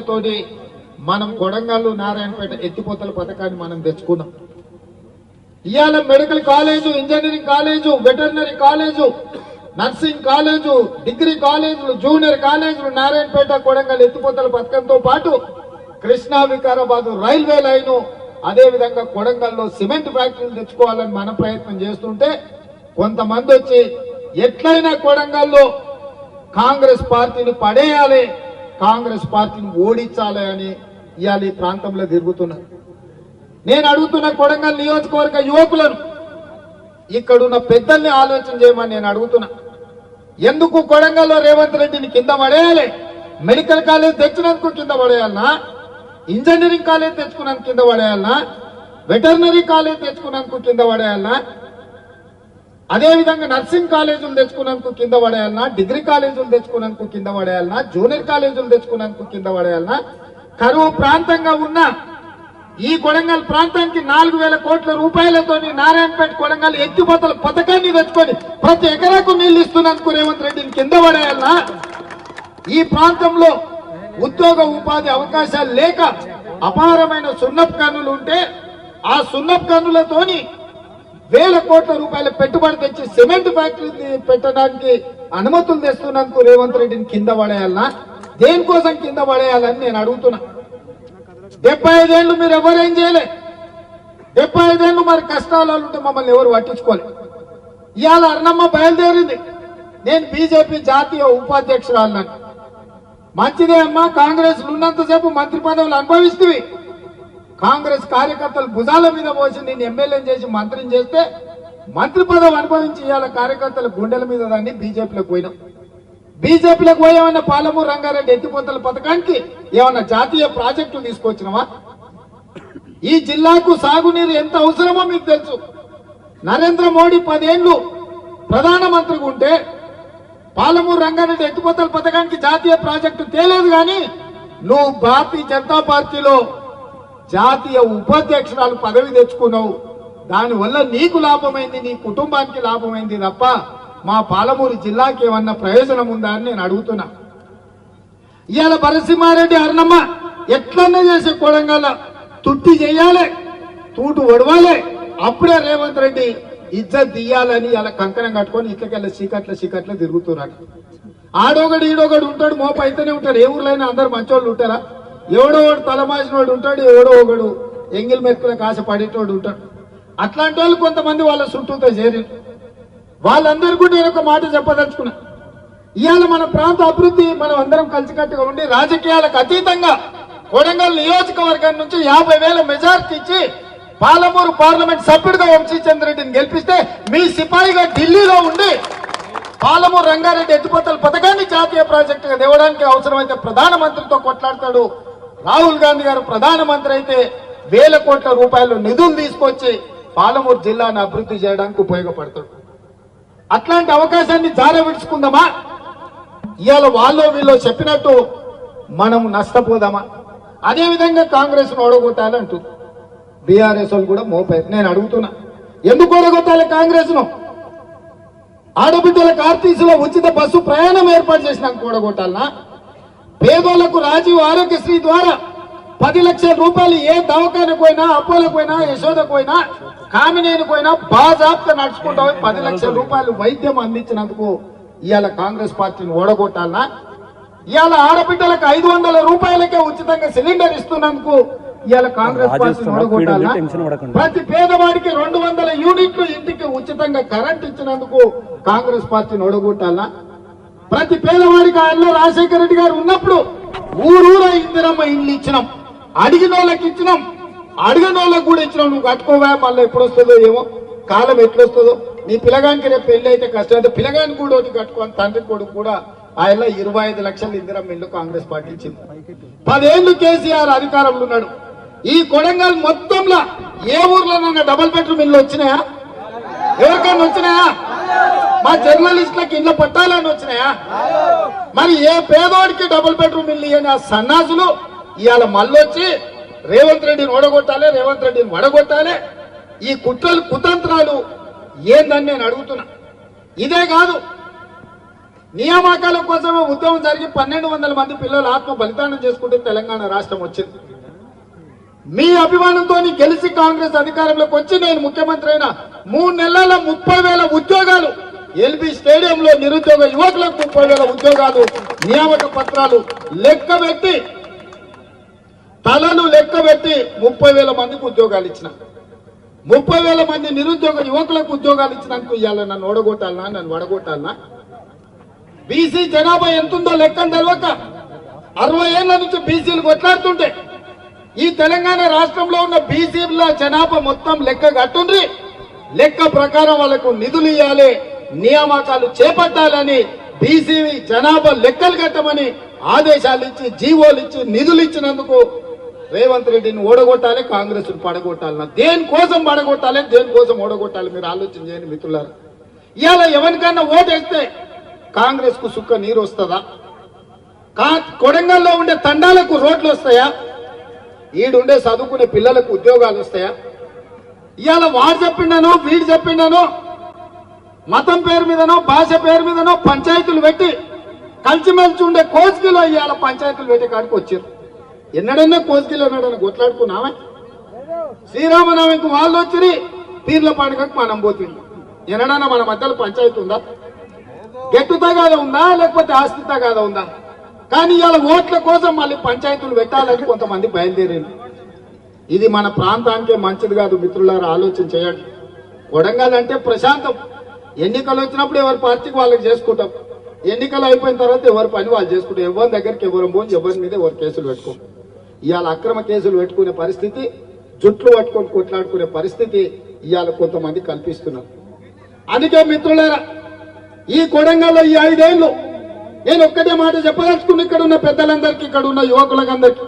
తోటి మనం కొడంగల్ నారాయణపేట ఎత్తిపోతల పథకాన్ని మనం తెచ్చుకున్నాం. ఇవాళ medical college, engineering college, veterinary college, nursing college, degree కాలేజీలు, జూనియర్ కాలేజీలు నారాయణపేట కొడంగల్ ఎత్తిపోతల పథకంతో పాటు కృష్ణా వికారాబాద్ రైల్వే లైను, అదే విధంగా కొడంగల్లో సిమెంట్ ఫ్యాక్టరీలు తెచ్చుకోవాలని మనం ప్రయత్నం చేస్తుంటే కొంతమంది వచ్చి ఎట్లయినా కొడంగల్లో కాంగ్రెస్ పార్టీని పడేయాలి, కాంగ్రెస్ పార్టీని ఓడించాలి అని ఇవాళ ఈ ప్రాంతంలో తిరుగుతున్నారు. నేను అడుగుతున్న కొడంగల్ నియోజకవర్గ యువకులను, ఇక్కడున్న పెద్దల్ని ఆలోచన చేయమని నేను అడుగుతున్నా. ఎందుకు కొడంగల్లో రేవంత్ రెడ్డిని కింద పడేయాలి? మెడికల్ కాలేజ్ తెచ్చినందుకు కింద పడేయాలనా? ఇంజనీరింగ్ కాలేజ్ తెచ్చుకున్నందుకు కింద పడేయాలనా? వెటర్నరీ కాలేజ్ తెచ్చుకున్నందుకు కింద పడేయాలనా? అదేవిధంగా నర్సింగ్ కాలేజీలు తెచ్చుకున్నందుకు కింద పడేయాలనా? డిగ్రీ కాలేజీలు తెచ్చుకున్నందుకు కింద పడేయాలనా? జూనియర్ కాలేజీలు తెచ్చుకున్నందుకు కింద పడేయాలనా? కరువు ప్రాంతంగా ఉన్న ఈ కొడంగల్ ప్రాంతానికి 4,000 కోట్ల రూపాయలతో నారాయణపేట కొడంగల్ ఎత్తిపోతల పథకాన్ని తెచ్చుకొని ప్రతి ఎకరాకు నీళ్లు ఇస్తున్నందుకు రేవంత్ రెడ్డిని కింద పడేయాలనా? ఈ ప్రాంతంలో ఉద్యోగ ఉపాధి అవకాశాలు లేక అపారమైన సున్నపు కన్నులు ఉంటే ఆ సున్నపు కన్నులతోని 1,000 కోట్ల రూపాయల పెట్టుబడి తెచ్చి సిమెంట్ ఫ్యాక్టరీ పెట్టడానికి అనుమతులు తెస్తున్నందుకు రేవంత్ రెడ్డిని కింద పడేయాలనా? దేనికోసం కింద పడేయాలని నేను అడుగుతున్నా. 75 ఏళ్ళు మీరు ఎవరేం చేయలే. 75 ఏళ్ళు మరి కష్టాలు ఉంటే మమ్మల్ని ఎవరు పట్టించుకోలే. ఇవాళ అర్ణమ్మ బయలుదేరింది, నేను బీజేపీ జాతీయ ఉపాధ్యక్షురాలను. మంచిదే అమ్మా, కాంగ్రెస్ ఉన్నంతసేపు మంత్రి పదవులు అనుభవిస్తుంది. కాంగ్రెస్ కార్యకర్తలు భుజాల మీద పోసి నేను ఎమ్మెల్యేని చేసి మంత్రిని చేస్తే మంత్రి పదవి అనుభవించి ఇవాళ కార్యకర్తల గుండెల మీద దాన్ని బీజేపీలోకి పోయినాం. బీజేపీలోకి పోయేమన్నా పాలమూరు రంగారెడ్డి ఎత్తిపోతల పథకానికి ఏమన్నా జాతీయ ప్రాజెక్టులు తీసుకొచ్చినావా? ఈ జిల్లాకు సాగునీరు ఎంత అవసరమో మీకు తెలుసు. నరేంద్ర మోడీ 10 ఏళ్లు ప్రధానమంత్రిగా ఉంటే పాలమూరు రంగారెడ్డి ఎత్తిపోతల పథకానికి జాతీయ ప్రాజెక్టు తేలేదు. కానీ నువ్వు భారతీయ జనతా పార్టీలో జాతీయ ఉపాధ్యక్షురాలు పదవి తెచ్చుకున్నావు. దానివల్ల నీకు లాభమైంది, నీ కుటుంబానికి లాభమైంది తప్ప మా పాలమూరు జిల్లాకి ఏమన్నా ప్రయోజనం ఉందా అని నేను అడుగుతున్నా. ఇవాళ భరసింహారెడ్డి అర్ణమ్మ ఎట్లన్నా చేసే కొడంగల్ తుట్టి చేయాలి, తూటు ఒడవాలి, అప్పుడే రేవంత్ రెడ్డి ఇజ్జత్ తీయాలని ఇలా కంకణం కట్టుకొని ఇట్లకెళ్ళ చీకట్ల తిరుగుతున్నాడు. ఆడొకడు ఈడొకడు ఉంటాడు, మోప అయితేనే ఉంటాడు. ఏ ఊర్లైనా అందరు మంచోళ్ళు ఉంటారా? ఎవడో ఒకడు తలమాసిన వాడు ఉంటాడు, ఎవడో ఒకడు ఎంగిల్ మెతుకులకు ఆశ పడేటోడు ఉంటాడు. అట్లాంటి వాళ్ళు కొంతమంది వాళ్ళ చుట్టూతో చేరి వాళ్ళందరూ కూడా నేను ఒక మాట చెప్పదలుచుకున్నా. ఇవాళ మన ప్రాంత అభివృద్ధి మనం అందరం కలిసికట్టుగా ఉండి రాజకీయాలకు అతీతంగా కొడంగల్ నియోజకవర్గం నుంచి 50,000 మెజార్టీ ఇచ్చి పాలమూరు పార్లమెంట్ సభ్యుడిగా వంశీచంద్రెడ్డిని గెలిపిస్తే మీ సిపాయిగా ఢిల్లీలో ఉండి పాలమూరు రంగారెడ్డి ఎత్తిపోతల పథకాన్ని జాతీయ ప్రాజెక్టుగా తేవడానికి అవసరమైతే ప్రధానమంత్రితో కొట్లాడతాడు. రాహుల్ గాంధీ గారు ప్రధానమంత్రి అయితే 1,000 కోట్ల రూపాయలు నిధులు తీసుకొచ్చి పాలమూరు జిల్లాను అభివృద్ధి చేయడానికి ఉపయోగపడతాడు. అట్లాంటి అవకాశాన్ని జారవిడుచుకుందామా? ఇవాళ వాళ్ళు వీళ్ళు చెప్పినట్టు మనం నష్టపోదామా? అదేవిధంగా కాంగ్రెస్ ఓడగొట్టాలంటూ బీఆర్ఎస్ వాళ్ళు కూడా మోపారు. నేను అడుగుతున్నా, ఎందుకు ఓడగొట్టాలి కాంగ్రెస్ ను? ఆడబిడ్డలకు ఆర్టీసీలో ఉచిత బస్సు ప్రయాణం ఏర్పాటు చేసినాక ఓడగొట్టాలనా? పేదోళ్లకు రాజీవ్ ఆరోగ్యశ్రీ ద్వారా 10 లక్షల రూపాయలు ఏ దవాఖానకు పోయినా, అపోలకు పోయినా, యశోదకు పోయినా, కామినేనికి పోయినా బాజాబ్తా నడుచుకుంటా 10 లక్షల రూపాయలు వైద్యం అందించినందుకు ఇవాళ కాంగ్రెస్ పార్టీని ఓడగొట్టాలనా? ఇవాళ ఆడబిడ్డలకు 500 రూపాయలకే ఉచితంగా సిలిండర్ ఇస్తున్నందుకు ఇవాళ కాంగ్రెస్ పార్టీని ఓడగొట్టాలనా? ప్రతి పేదవాడికి 200 యూనిట్లు ఇంటికి ఉచితంగా కరెంట్ ఇచ్చినందుకు కాంగ్రెస్ పార్టీని ఓడగొట్టాలనా? ప్రతి పేదవాడికి ఆయన రాజశేఖర రెడ్డి గారు ఉన్నప్పుడు ఊరూర ఇందిరమ్మ ఇల్లు ఇచ్చినాం, అడిగిన వాళ్ళకి ఇచ్చినాం, అడిగిన వాళ్ళకి కూడా ఇచ్చినాం. నువ్వు కట్టుకోవా, మళ్ళీ ఎప్పుడు వస్తుందో ఏమో, కాలం ఎట్లొస్తుందో. నీ పిల్లగానికి రేపు పెళ్లి అయితే కష్టం అయితే పిల్లగాని కూడా ఒకటి కట్టుకోని తండ్రి కొడుకు కూడా ఆయన 25 లక్షల ఇందిరమ్మ ఇల్లు కాంగ్రెస్ పార్టీ ఇచ్చింది. 10 ఏళ్లు కేసీఆర్ అధికారంలో ఉన్నాడు. ఈ కొడంగల్ మొత్తంలో ఏ ఊర్లోనైనా డబుల్ బెడ్రూమ్ ఇల్లు వచ్చినాయా? ఎవరికైనా వచ్చినాయా? మా జర్నలిస్టులకు ఇళ్ళ పట్టాలని వచ్చినాయా? మరి ఏ పేదోడికి డబుల్ బెడ్రూమ్ ఇల్లు అని ఆ సన్నాసులు ఇవాళ మళ్ళొచ్చి రేవంత్ రెడ్డిని ఓడగొట్టాలి, రేవంత్ రెడ్డిని వడగొట్టాలి. ఈ కుట్రలు కుతంత్రాలు ఏందని నేను అడుగుతున్నా. ఇదే కాదు, నియామకాల కోసమే ఉద్యమం జరిగి 1200 మంది పిల్లలు ఆత్మ బలిదానం చేసుకుంటే తెలంగాణ రాష్ట్రం వచ్చింది. మీ అభిమానంతో గెలిచి కాంగ్రెస్ అధికారంలోకి వచ్చి నేను ముఖ్యమంత్రి అయిన 3 నెలల 30,000 ఉద్యోగాలు, ఎల్బీ స్టేడియంలో నిరుద్యోగ యువకులకు 30,000 ఉద్యోగాలు, నియామక పత్రాలు లెక్కబెట్టి తలలు లెక్కబెట్టి 30,000 మందికి ఉద్యోగాలు ఇచ్చిన. 30,000 మంది నిరుద్యోగ యువకులకు ఉద్యోగాలు ఇచ్చినందుకు ఇవాళ నన్ను ఓడగొట్టాలనా, నన్ను వడగొట్టాలనా? బీసీ జనాభా ఎంతుందో లెక్కను తెలవక 60 ఏళ్ల నుంచి బీసీలు కొట్లాడుతుంటే ఈ తెలంగాణ రాష్ట్రంలో ఉన్న బీసీల జనాభా మొత్తం లెక్క కట్టుండ్రి. లెక్క ప్రకారం వాళ్ళకు నిధులు ఇవ్వాలి, నియామకాలు చేపట్టాలని బీసీ జనాభా లెక్కలు కట్టమని ఆదేశాలు ఇచ్చి జీవోలు ఇచ్చి నిధులు ఇచ్చినందుకు రేవంత్ రెడ్డిని ఓడగొట్టాలి, కాంగ్రెస్ పడగొట్టాలన్నా దేనికోసం పడగొట్టాలి, దేనికోసం ఓడగొట్టాలి? మీరు ఆలోచన చేయండి మిత్రులారా. ఇవాళ ఎవరికన్నా ఓటేస్తే కాంగ్రెస్ కు సుక్క నీరు వస్తుందా? కొడంగల్లో ఉండే తండాలకు రోడ్లు వస్తాయా? ఈడుండే చదువుకునే పిల్లలకు ఉద్యోగాలు వస్తాయా? ఇవాళ వాడు చెప్పిండనో వీడు చెప్పిండనో మతం పేరు మీదనో భాష పేరు మీదనో పంచాయతీలు పెట్టి కలిసిమెలిసి ఉండే కోస్గిలో ఇవాళ పంచాయతీలు పెట్టే కాడికి వచ్చారు. ఎన్నడన్నా కోస్గిలో ఎన్నడన్నా కొట్లాడుకున్నావా? శ్రీరామనవమికి వాళ్ళు వచ్చి పీర్ల పండుగకు మనం పోతుంది. ఎన్నడన్నా మన మధ్యలో పంచాయతీ ఉందా? గెట్టు తగాదా ఉందా, లేకపోతే ఆస్తి తగాదా ఉందా? కానీ ఇవాళ ఓట్ల కోసం మళ్ళీ పంచాయతీలు పెట్టాలని కొంతమంది బయలుదేరారు. ఇది మన ప్రాంతానికే మంచిది కాదు మిత్రులారా, ఆలోచన చేయండి. కొడంగల్ అంటే ప్రశాంతం. ఎన్నికలు వచ్చినప్పుడు ఎవరి పార్టీకి వాళ్ళకి చేసుకుంటాం, ఎన్నికలు అయిపోయిన తర్వాత ఎవరి పని వాళ్ళు చేసుకుంటాం. ఎవరి దగ్గరికి ఎవరు పోయి ఎవరి మీద ఎవరు కేసులు పెట్టుకోం. ఇవాళ అక్రమ కేసులు పెట్టుకునే పరిస్థితి, జుట్లు పట్టుకొని కొట్లాడుకునే పరిస్థితి ఇవాళ కొంతమంది కల్పిస్తున్నారు. అందుకే మిత్రులారా, ఈ కొడంగల్లో ఈ 5 ఏళ్లు నేను ఒక్కటే మాట చెప్పదలుచుకుని ఇక్కడ ఉన్న పెద్దలందరికీ, ఇక్కడ ఉన్న యువకులందరికీ,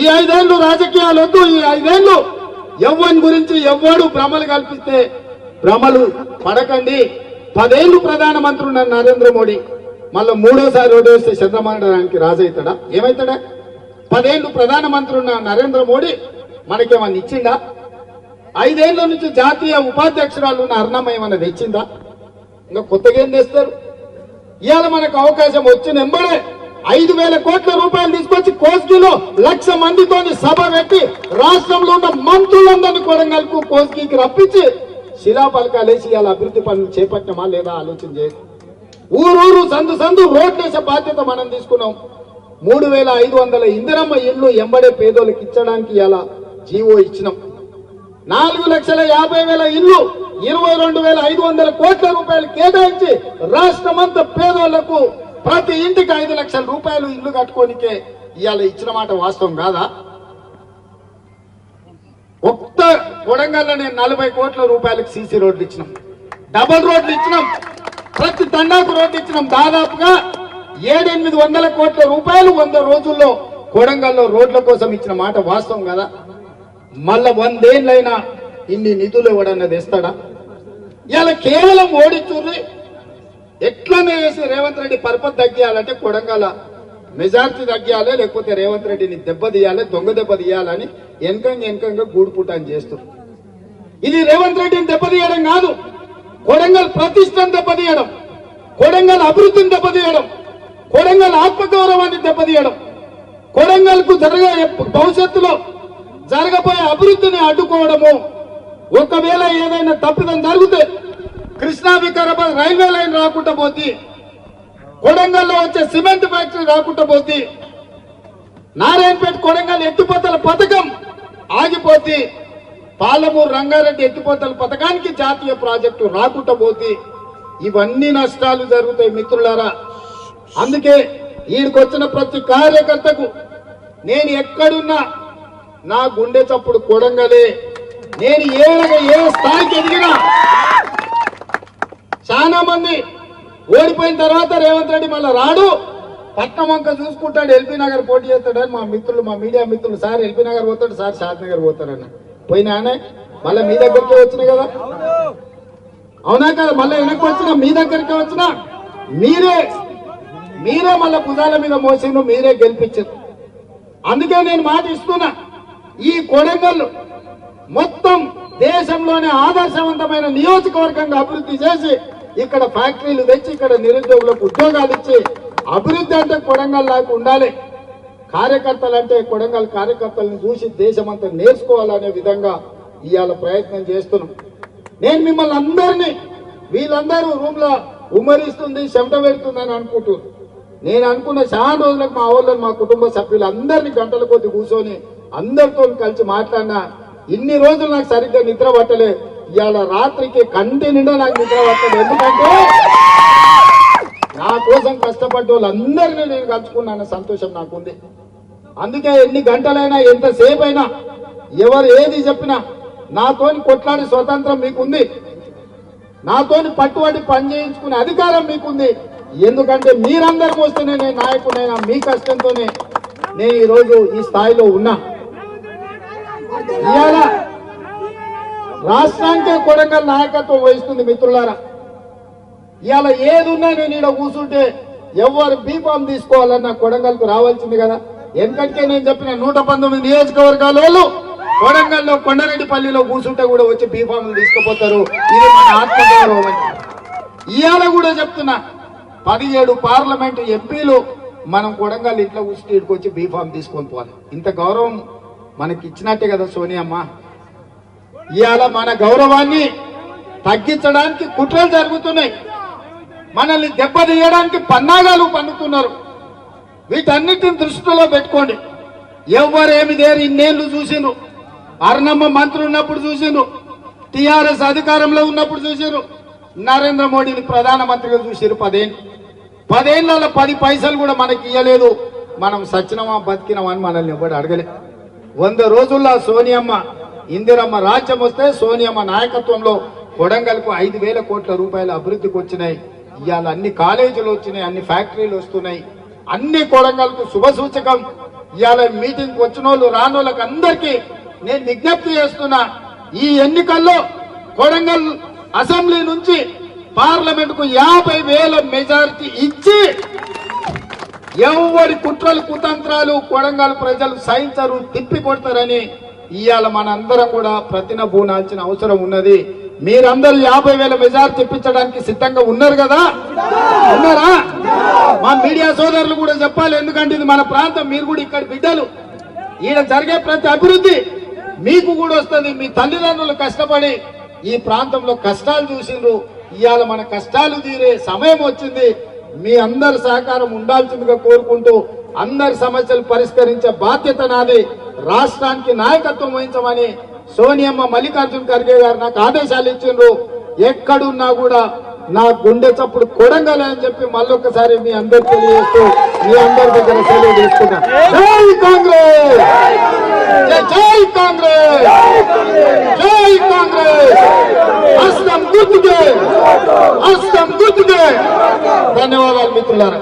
ఈ 5 ఏళ్లు రాజకీయాలు వద్దు. ఈ 5 ఏళ్లు యవ్వన్ గురించి ఎవ్వడు భ్రమలు కల్పిస్తే భ్రమలు పడకండి. 10 ఏళ్లు ప్రధానమంత్రి ఉన్న నరేంద్ర మోడీ మళ్ళీ 3వ రోడ్డు వేస్తే చంద్రమండలానికి రాజవుతాడా? ఏమవుతాడా? 10 ఏళ్లు ప్రధానమంత్రి ఉన్న నరేంద్ర మోడీ మనకేమన్నా ఇచ్చిందా? 5 ఏళ్ల నుంచి జాతీయ ఉపాధ్యక్షురాలు ఉన్న అరుణమ్మ ఏమన్నా తెచ్చిందా? ఇంకా కొత్తగా ఏం తెస్తారు? ఇవాళ మనకు అవకాశం వచ్చిన ఎంబడే 5,000 కోట్ల రూపాయలు తీసుకొచ్చి కోస్గిలో 1,00,000 మందితోని సభ పెట్టి రాష్ట్రంలో ఉన్న మంత్రులందరినీ కొడంగల్కు కోస్గికి రప్పించి శిలాఫలకాలేసి ఇవాళ అభివృద్ధి పనులు చేపట్టినమా లేదా ఆలోచన చేసి ఊరూరు సందు రోడ్లేసే బాధ్యత మనం తీసుకున్నాం. 3,500 ఇందిరమ్మ ఇళ్లు ఎంబడే పేదోళ్ళకి ఇచ్చడానికి ఇలా జీవో ఇచ్చినాం. 4,50,000 ఇళ్లు 22,500 కోట్ల రూపాయలు కేటాయించి రాష్ట్రమంతా పేదోళ్లకు ప్రతి ఇంటికి 5 లక్షల రూపాయలు ఇల్లు కట్టుకోనికే ఇవాళ ఇచ్చిన మాట వాస్తవం కాదా? ఒక్క కొడంగల్లో నేను 40 కోట్ల రూపాయలకు సీసీ రోడ్లు ఇచ్చినాం, డబుల్ రోడ్లు ఇచ్చినాం, ప్రతి తండాకు రోడ్లు ఇచ్చినాం. దాదాపుగా 700-800 కోట్ల రూపాయలు 100 రోజుల్లో కొడంగల్లో రోడ్ల కోసం ఇచ్చిన మాట వాస్తవం కదా? మళ్ళా 100 ఏళ్ళైనా ఇన్ని నిధులు ఎవడన్నా తెస్తాడా? ఇలా కేవలం ఓడిచ్చుర్రి ఎట్లనే వేసి రేవంత్ రెడ్డి పరపతి తగ్గియాలంటే కొడంగల్ మెజార్టీ తగ్గియాలి, లేకపోతే రేవంత్ రెడ్డిని దెబ్బతీయాలి, దొంగ దెబ్బ తీయాలని వెనకంగా గూడుపుటాన్ని చేస్తారు. ఇది రేవంత్ రెడ్డిని దెబ్బతీయడం కాదు, కొడంగల్ ప్రతిష్టను దెబ్బతీయడం, కొడంగల్ అభివృద్ధిని దెబ్బతీయడం, కొడంగల్ ఆత్మగౌరవాన్ని దెబ్బతీయడం, కొడంగల్ కు భవిష్యత్తులో జరగబోయే అభివృద్ధిని అడ్డుకోవడము. ఒకవేళ ఏదైనా తప్పిదం జరిగితే కృష్ణా వికారాబాద్ రైల్వే లైన్ రాకుండా పోతే, కొడంగల్లో వచ్చే సిమెంట్ ఫ్యాక్టరీ రాకుండా పోతే, నారాయణపేట కొడంగల్ ఎత్తిపోతల పథకం ఆగిపోతే, పాలమూరు రంగారెడ్డి ఎత్తిపోతల పథకానికి జాతీయ ప్రాజెక్టు రాకుండా పోతే ఇవన్నీ నష్టాలు జరుగుతాయి మిత్రులారా. అందుకే ఈడికొచ్చిన ప్రతి కార్యకర్తకు నేను ఎక్కడున్నా నా గుండె చప్పుడు కొడంగలే. నేను ఏ స్థాయికి ఎదిగినా చాలా మంది ఓడిపోయిన తర్వాత రేవంత్ రెడ్డి మళ్ళీ రాడు, పట్నం వంక చూసుకుంటాడు, ఎల్బీ నగర్ పోటీ చేస్తాడని మా మిత్రులు, మా మీడియా మిత్రులు, సార్ ఎల్బీ నగర్ పోతాడు, సార్ షాద్ నగర్ పోతాడన్న పోయినానే మళ్ళీ మీ దగ్గరికే వచ్చినాయి కదా, అవునా కదా? మళ్ళీ వెనక్కి వచ్చినా మీ దగ్గరికే వచ్చినా మీరే మళ్ళీ భుజాల మీద మోసిండు, మీరే గెలిపించారు. అందుకే నేను మాట ఇస్తున్నా, ఈ కొడంగల్ మొత్తం దేశంలోనే ఆదర్శవంతమైన నియోజకవర్గంగా అభివృద్ధి చేసి ఇక్కడ ఫ్యాక్టరీలు తెచ్చి ఇక్కడ నిరుద్యోగులకు ఉద్యోగాలు ఇచ్చి అభివృద్ధి అంటే కొడంగల్ లాగా ఉండాలి. కార్యకర్తలు అంటే కొడంగల్ కార్యకర్తలను చూసి దేశమంతా నేర్చుకోవాలనే విధంగా ఇవాళ ప్రయత్నం చేస్తున్నాం. నేను మిమ్మల్ని అందరినీ వీళ్ళందరూ రూమ్ లో ఉమ్మరిస్తుంది చెమట పెడుతుందని అనుకుంటున్నారు. నేను అనుకున్న చాలా రోజులకు మా వాళ్ళని మా కుటుంబ సభ్యులు అందరినీ గంటల కొద్ది కూర్చొని అందరితో కలిసి మాట్లాడినా ఇన్ని రోజులు నాకు సరిగ్గా నిద్ర పట్టలే. ఇవాళ రాత్రికి కంటి నిండా నాకు నిద్ర పట్టలేదు. ఎందుకంటే నా కోసం కష్టపడ్డ వాళ్ళందరినీ నేను కలుసుకున్నాన సంతోషం నాకుంది. అందుకే ఎన్ని గంటలైనా ఎంతసేపు అయినా ఎవరు ఏది చెప్పినా నాతోని కొట్లాడే స్వతంత్రం మీకుంది, నాతోని పట్టుబడి పని చేయించుకునే అధికారం మీకుంది. ఎందుకంటే మీరందరూ వస్తేనే నేను నాయకుడైనా మీ కష్టంతోనే నేను ఈరోజు ఈ స్థాయిలో ఉన్నా. ఇవాళ రాష్ట్రానికే కొడంగల్ నాయకత్వం వహిస్తుంది మిత్రులారా. ఇవాళ ఏదున్నా నేను ఈడ కూర్చుంటే ఎవరు బీఫామ్ తీసుకోవాలన్నా కొడంగల్కు రావాల్సింది కదా. ఎందుకంటే నేను చెప్పిన 119 నియోజకవర్గాల వాళ్ళు కొడంగల్లో కొండరెడ్డిపల్లిలో కూర్చుంటే కూడా వచ్చి బీఫామ్లు తీసుకుపోతారు. ఇది మన ఆత్మగౌరవం. ఇవాళ కూడా చెప్తున్నా 17 పార్లమెంటు ఎంపీలు మనం కొడంగల్ ఇంట్లో కూర్చుంటే ఇక్కడికి వచ్చి బీఫామ్ తీసుకొని పోవాలి. ఇంత గౌరవం మనకి ఇచ్చినట్టే కదా సోనియమ్మ. ఇవాళ మన గౌరవాన్ని తగ్గించడానికి కుట్రలు జరుగుతున్నాయి, మనల్ని దెబ్బతీయడానికి పన్నాగాలు పన్నుతున్నారు. వీటన్నిటిని దృష్టిలో పెట్టుకోండి. ఎవరేమి దేరు ఇన్నేళ్లు చూసిండ్రు. అర్ణమ్మ మంత్రి ఉన్నప్పుడు చూసిండ్రు, టిఆర్ఎస్ అధికారంలో ఉన్నప్పుడు చూసిండ్రు, నరేంద్ర మోడీని ప్రధానమంత్రిగా చూసిరు. 10 ఏళ్లలో 10 పైసలు కూడా మనకి ఇవ్వలేదు. మనం సచ్చినమా బతికినమా అని మనల్ని ఎవరు అడగలే. 100 రోజుల్లో సోనియమ్మ ఇందిరమ్మ రాజ్యం వస్తే సోనియమ్మ నాయకత్వంలో కొడంగల్కు 5,000 కోట్ల రూపాయల అభివృద్ధికి వచ్చినాయి. ఇవాళ అన్ని కాలేజీలు వచ్చినాయి, అన్ని ఫ్యాక్టరీలు వస్తున్నాయి, అన్ని కొడంగల్కు శుభ సూచకం. ఇవాళ మీటింగ్ వచ్చిన వాళ్ళు రానోళ్ళకి అందరికీ నేను విజ్ఞప్తి చేస్తున్నా, ఈ ఎన్నికల్లో కొడంగల్ అసెంబ్లీ నుంచి పార్లమెంట్ కు 50,000 మెజారిటీ ఇచ్చి ఎవరి కుట్రలు కుతంత్రాలు కొడంగల్ ప్రజలు సహించరు, తిప్పి కొడతారని ఇవాళ మనందరం కూడా ప్రతినబూనాల్సిన అవసరం ఉన్నది. మీరందరూ 50,000 మెజారిటీ తెప్పించడానికి సిద్ధంగా ఉన్నారు కదా? ఉన్నారా? మా మీడియా సోదరులు కూడా చెప్పాలి. ఎందుకంటే ఇది మన ప్రాంతం, మీరు కూడా ఇక్కడ బిడ్డలు. ఈడ జరిగే ప్రతి అభివృద్ధి మీకు కూడా వస్తుంది. మీ తల్లిదండ్రులు కష్టపడి ఈ ప్రాంతంలో కష్టాలు చూసిండ్రు. ఇవాళ మన కష్టాలు తీరే సమయం వచ్చింది. మీ అందరి సహకారం ఉండాల్సిందిగా కోరుకుంటూ అందరి సమస్యలు పరిష్కరించే బాధ్యత నాది. రాష్ట్రానికి నాయకత్వం వహించమని సోనియమ్మ మల్లికార్జున్ ఖర్గే గారు నాకు ఆదేశాలు ఇచ్చిండ్రు. ఎక్కడున్నా కూడా నా గుండె చప్పుడు కొడంగల్ అని చెప్పి మళ్ళొక్కసారి మీ అందరు తెలియజేస్తూ మీ అందరి దగ్గర సెలవు తీసుకున్నా. జై కాంగ్రెస్, జై కాంగ్రెస్, జై కాంగ్రెస్. హస్తం గుర్తుకే, హస్తం గుర్తుకే. ధన్యవాదాలు మిత్రులారా.